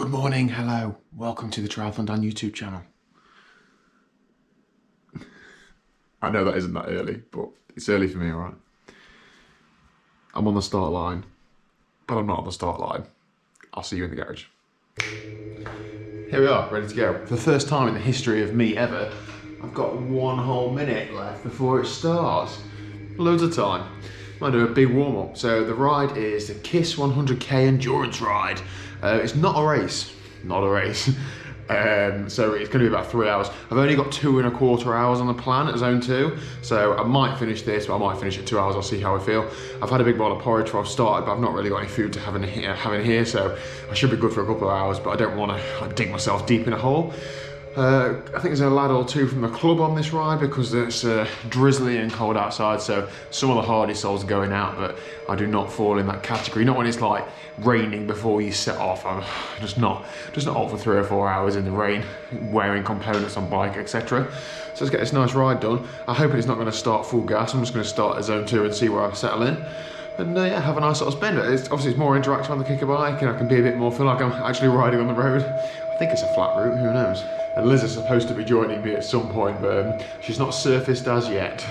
Good morning, hello, welcome to the TriathlonDan YouTube channel. I know that isn't that early, but it's early for me, alright? I'm on the start line, but I'm not on the start line. I'll see you in the garage. Here we are, ready to go. For the first time in the history of me ever, I've got 1 whole minute left before it starts. Loads of time. Might do a big warm-up. So the ride is the KISS 100k endurance ride. It's not a race, so it's going to be about 3 hours. I've only got 2¼ hours on the plan at zone 2, so I might finish this, but I might finish at 2 hours. I'll see how I feel. I've had a big bowl of porridge before I've started, but I've not really got any food to have in here, so I should be good for a couple of hours, but I don't want to dig myself deep in a hole. I think there's a lad or two from the club on this ride because it's drizzly and cold outside, so some of the hardest souls are going out, but I do not fall in that category. Not when it's like raining before you set off. I'm just not up for 3 or 4 hours in the rain, wearing components on bike, etc. So let's get this nice ride done. I hope it's not going to start full gas. I'm just going to start at zone 2 and see where I settle in. And yeah, have a nice sort of spin. Obviously it's more interactive on the kicker bike and I can be a bit more, feel like I'm actually riding on the road. I think it's a flat route, who knows? And Liz is supposed to be joining me at some point, but she's not surfaced as yet.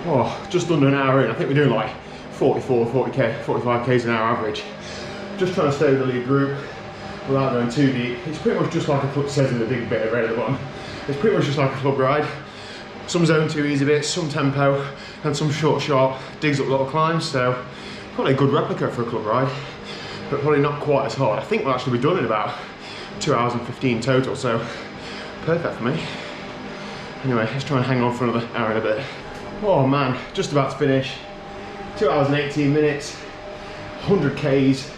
Oh, just under an hour in. I think we're doing like 45 k's an hour average. Just trying to stay with the lead group without going too deep. It's pretty much just like a club, says in the big bit of red at the bottom. It's pretty much just like a club ride. Some zone 2 easy bits, some tempo, and some short, sharp digs up little climbs. So probably a good replica for a club ride, but probably not quite as hard. I think we'll actually be done in about 2 hours and 15 total, so perfect for me. Anyway, let's try and hang on for another hour and a bit. Oh man, just about to finish. 2 hours and 18 minutes, 100 k's,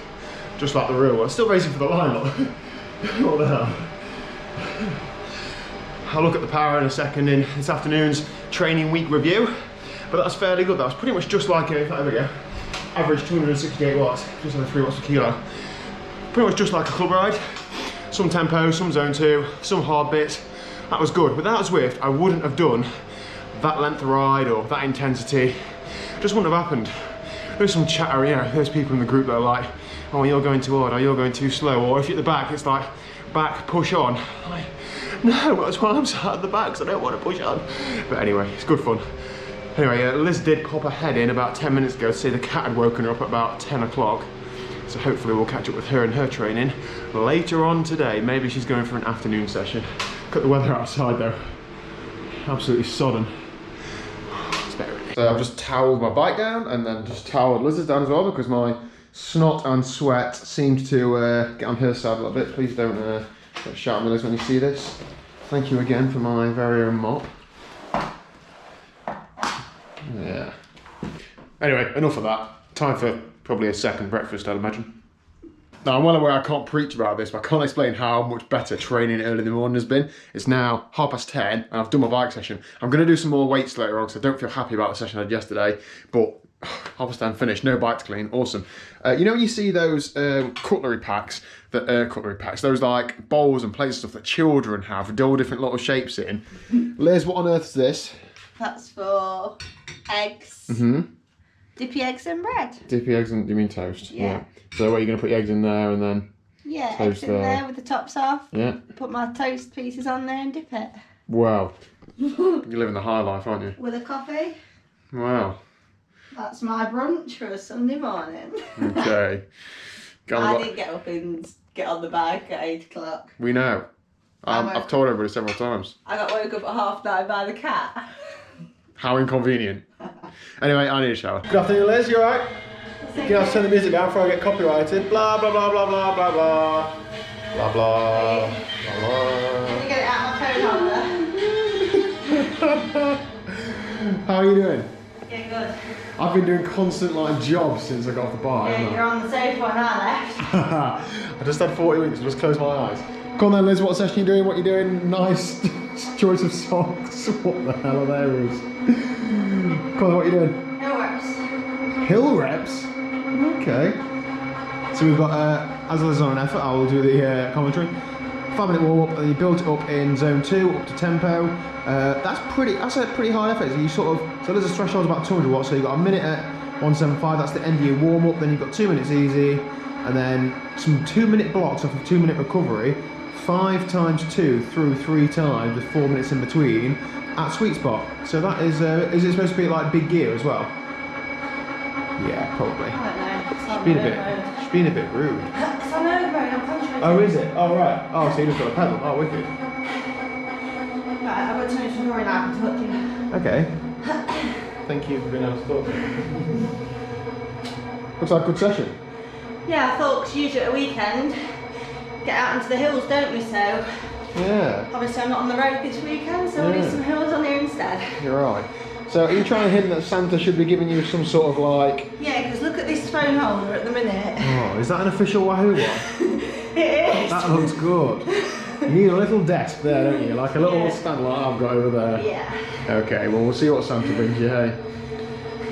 just like the real one. Still racing for the line, look. What the hell? I'll look at the power in a second in this afternoon's training week review, but that's fairly good. That was pretty much just like a, there we go, average 268 watts, just under 3 watts per kilo. Pretty much just like a club ride. Some tempo, some zone 2, some hard bits. That was good. Without Zwift, I wouldn't have done that length of ride or that intensity. Just wouldn't have happened. There's some chatter, you know, there's people in the group that are like, oh, you're going too hard, or you're going too slow, or if you're at the back, it's like, back, push on. I'm like, no, that's why I'm sat at the back, because I don't want to push on. But anyway, it's good fun. Anyway, Liz did pop her head in about 10 minutes ago to say the cat had woken her up at about 10 o'clock. So hopefully we'll catch up with her and her training later on today. Maybe she's going for an afternoon session. Look at the weather outside though. Absolutely sodden. It's better. So I've just towelled my bike down and then just towelled Liz's down as well because my snot and sweat seemed to get on her side a little bit. Please don't shout at me, Liz, when you see this. Thank you again for my very own mop. Yeah. Anyway, enough of that. Time for probably a second breakfast, I'd imagine. Now, I'm well aware I can't preach about this, but I can't explain how much better training early in the morning has been. It's now 10:30 and I've done my bike session. I'm going to do some more weights later on because I don't feel happy about the session I had yesterday, but 10:30 finished, no bike to clean, awesome. You know when you see those cutlery packs, those like bowls and plates and stuff that children have with all different little shapes in? Liz, what on earth is this? That's for eggs. Mm-hmm. Dippy eggs and bread. Dippy eggs and, you mean toast? Yeah. So where are you going to put your eggs in there and then yeah, toast eggs in there with the tops off. Yeah. Put my toast pieces on there and dip it. Wow. You're living the high life, aren't you? With a coffee. Wow. That's my brunch for a Sunday morning. Okay. I didn't get up and get on the bike at 8 o'clock. We know. I've told everybody several times. I got woke up at 9:30 by the cat. How inconvenient. Anyway, I need a shower. Good afternoon, Liz, you alright? Can I turn the music down before I get copyrighted? Blah, blah, blah, blah, blah, blah, blah. Blah, blah, blah, blah. Can you get it out of my phone holder? How are you doing? Yeah, good. I've been doing constant like jobs since I got off the bike. Yeah, you're on the sofa when I left. I just had 40 weeks, just close my eyes. Come on then, Liz, what session are you doing? What are you doing? Nice choice of socks. What the hell are those? Come on, what are you doing? Hill reps. Hill reps? Okay. So we've got, as Liz is on an effort, I will do the commentary. 5-minute warm up, and you build it up in zone 2, up to tempo. That's a pretty high effort. So you sort of, so there's a threshold about 200 watts, so you've got a minute at 175, that's the end of your warm up, then you've got 2 minutes easy, and then some 2-minute blocks off of 2-minute recovery, 5 times 2 through 3 times with 4 minutes in between at sweet spot. So that is it supposed to be like big gear as well? Yeah, probably. I don't know. She's been a bit rude. It's on overload, I'm concentrating. Oh, is it? Oh, right. Oh, so you just got a pedal. Oh, wicked. Right, I've got to turn to Rory now, I can talk to you. Okay. Thank you for being able to talk to me. Looks like a good session. Yeah, I thought, because usually at a weekend, get out into the hills, don't we? So, yeah. Obviously I'm not on the road this weekend, so we'll do some hills on here instead. You're right. So are you trying to hint that Santa should be giving you some sort of like... Yeah, because look at this phone holder at the minute. Oh, is that an official Wahoo one? It is. That looks good. You need a little desk there, don't you? Like a little stand like I've got over there. Yeah. Okay, well we'll see what Santa brings you, hey?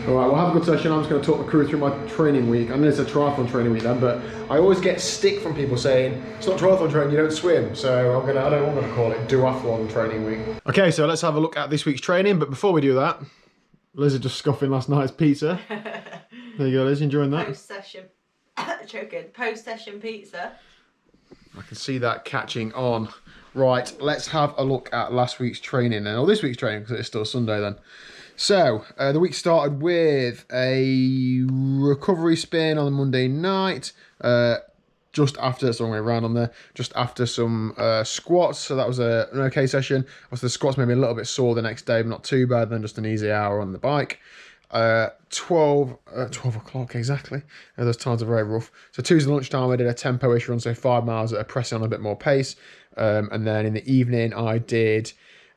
Alright, we'll have a good session. I'm just going to talk the crew through my training week. I know it's a triathlon training week then, but I always get stick from people saying, it's not triathlon training, you don't swim. So I don't want to call it duathlon training week. Okay, so let's have a look at this week's training, but before we do that, Liz is just scoffing last night's pizza. There you go, Liz, enjoying that? Post-session, choking, post-session pizza. I can see that catching on. Right, let's have a look at last week's training then, or this week's training, because it's still Sunday then. So, the week started with a recovery spin on the Monday night, just after, it's the wrong way around on there, just after some squats, so that was an okay session. Obviously the squats made me a little bit sore the next day, but not too bad, then just an easy hour on the bike. 12 o'clock exactly. Those times are very rough. So Tuesday lunchtime I did a tempo-ish run, so 5 miles at a pressing on a bit more pace. And then in the evening I did,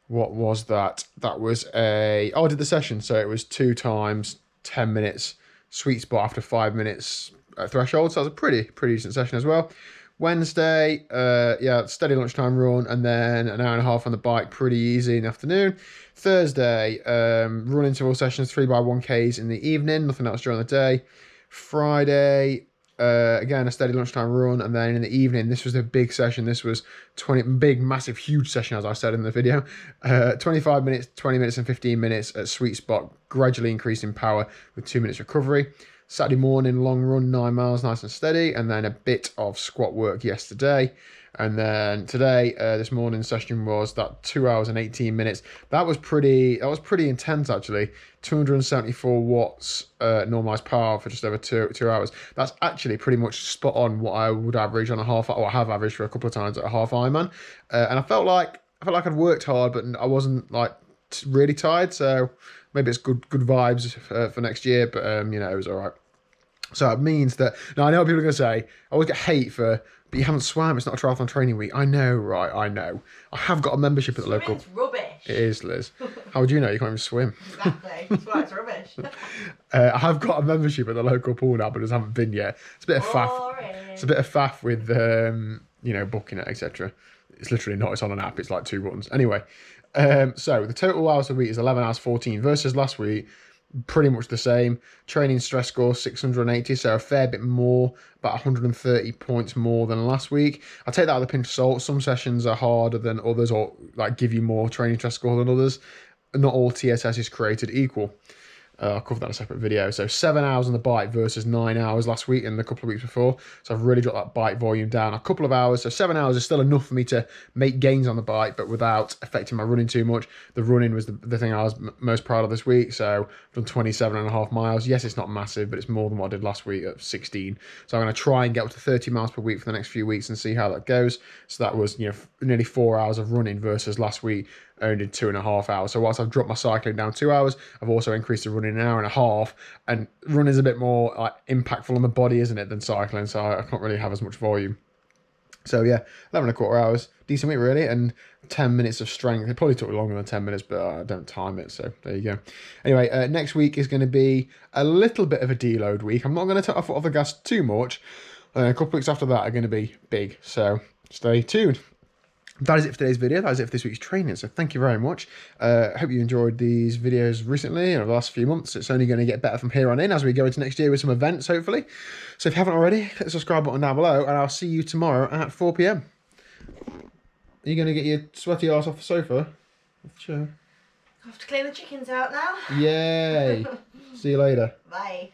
what was that? That was I did the session, so it was 2 times 10 minutes sweet spot after 5 minutes threshold, so that was a pretty decent session as well. Wednesday, yeah, steady lunchtime run, and then an hour and a half on the bike, pretty easy in the afternoon. Thursday, run interval sessions, 3x1Ks in the evening, nothing else during the day. Friday, again, a steady lunchtime run, and then in the evening, this was a big session. This was massive, huge session, as I said in the video. 25 minutes, 20 minutes, and 15 minutes at sweet spot, gradually increasing power with 2 minutes recovery. Saturday morning, long run, 9 miles, nice and steady, and then a bit of squat work yesterday. And then today, this morning session was that 2 hours and 18 minutes. That was pretty intense actually. 274 watts normalized power for just over two hours. That's actually pretty much spot on what I would average on a half, or have averaged for a couple of times at a half Ironman. And I felt like I'd worked hard, but I wasn't like really tired. So maybe it's good vibes for next year. But you know, it was all right. So it means that, now I know what people are going to say, I always get hate for, but you haven't swam, it's not a triathlon training week. I know, right, I know. I have got a membership at the local... Swimming's rubbish. It is, Liz. How would you know? You can't even swim. Exactly, that's why it's rubbish. I have got a membership at the local pool now, but I just haven't been yet. It's a bit of faff. It's a bit of faff with, you know, booking it, etc. It's literally not, it's on an app, it's like 2 buttons. Anyway, so the total hours a week is 11 hours 14 versus last week. Pretty much the same. Training stress score 680, so a fair bit more, about 130 points more than last week. I take that with a pinch of salt. Some sessions are harder than others, or like give you more training stress score than others. Not all TSS is created equal. I'll cover that in a separate video. So 7 hours on the bike versus 9 hours last week and a couple of weeks before. So I've really dropped that bike volume down a couple of hours. So 7 hours is still enough for me to make gains on the bike, but without affecting my running too much. The running was the thing I was most proud of this week. So I've done 27.5 miles. Yes, it's not massive, but it's more than what I did last week at 16. So I'm going to try and get up to 30 miles per week for the next few weeks and see how that goes. So that was, you know, nearly 4 hours of running versus last week only did 2.5 hours. So whilst I've dropped my cycling down 2 hours, I've also increased the running 1.5 hours. And running is a bit more impactful on the body, isn't it, than cycling? So I can't really have as much volume. So yeah, 11.25 hours, decent week really, and 10 minutes of strength. It probably took longer than 10 minutes, but I don't time it, so there you go. Anyway, next week is going to be a little bit of a deload week. I'm not going to take my foot off the gas too much. A couple of weeks after that are going to be big, so stay tuned. That is it for today's video. That is it for this week's training. So thank you very much. Hope you enjoyed these videos recently or the last few months. It's only going to get better from here on in as we go into next year with some events, hopefully. So if you haven't already, hit the subscribe button down below, and I'll see you tomorrow at 4 PM. Are you going to get your sweaty ass off the sofa? Sure. I have to clean the chickens out now. Yay. See you later. Bye.